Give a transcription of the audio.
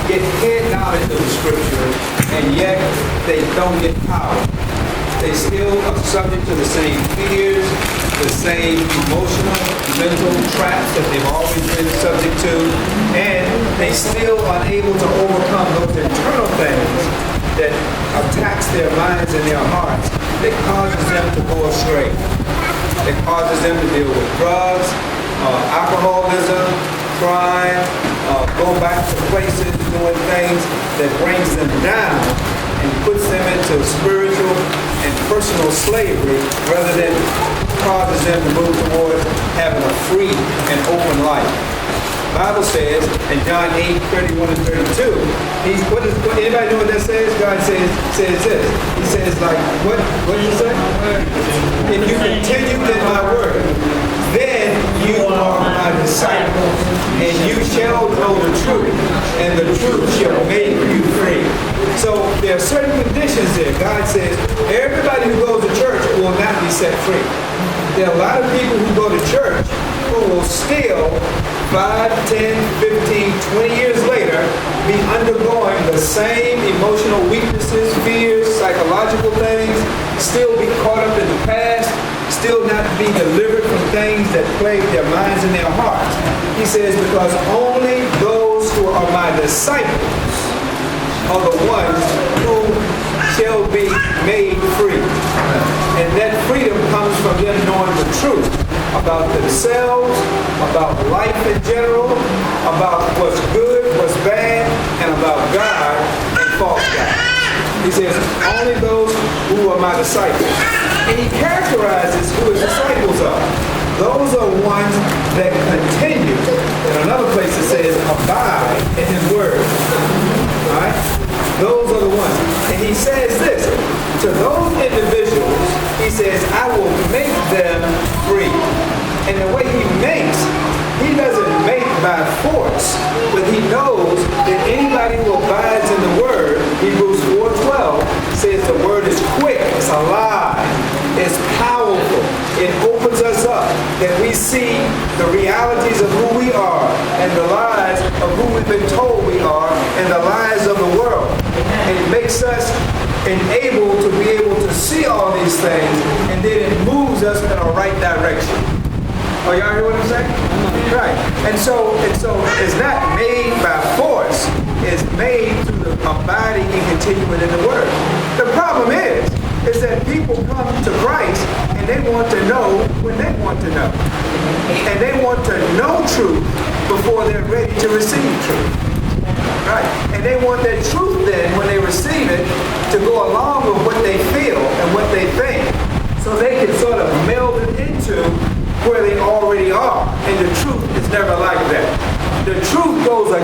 get head knowledge of the scripture, and yet they don't get power. They still are subject to the same fears, the same emotional, mental traps that they've always been subject to, and they still are unable to overcome those internal things that attacks their minds and their hearts, that causes them to go astray, that causes them to deal with drugs, alcoholism, crime, go back to places doing things that brings them down and puts them into spiritual and personal slavery rather than causes them to move toward having a free and open life. The Bible says in John 8:31 and 32, anybody know what that says? God says this. He says, like, what did he say? If you continue in my word, then you are my disciples, and you shall know the truth, and the truth shall make you free. So there are certain conditions there. God says everybody who goes to church will not be set free. There are a lot of people who go to church who will still 5, 10, 15, 20 years later be undergoing the same emotional weaknesses, fears, psychological things, still be caught up in the past, still not be delivered from things that plague their minds and their hearts. He says, because only those who are my disciples are the ones who shall be made free. And that freedom comes from them knowing the truth about themselves, about life in general, about what's good, what's bad, and about God and false God. He says, only those who are my disciples. And he characterizes who his disciples are. Those are ones that continue. In another place it says, abide in his word. All right? Those are the ones. And he says this, to those individuals, he says, I will make them free. And the way he makes, he doesn't make by force, but he knows that anybody who abides in the word, Hebrews 4:12, says the word is quick, it's alive, it's powerful. It opens us up that we see the realities of who we are and the lies of who we've been told we are and the lies of the world. It makes us enabled to be able to see all these things, and then it moves us in a right direction. Oh, y'all hear what I'm saying? Right. And so it's not made by force. It's made through the abiding and continuing in the word. The problem is that people come to Christ and they want to know when they want to know. And they want to know truth before they're ready to receive truth. Right? And they want that truth then, when they receive it, to go along with what they feel and what they think, so they can sort of meld it into where they already are. And the truth is never like that. The truth goes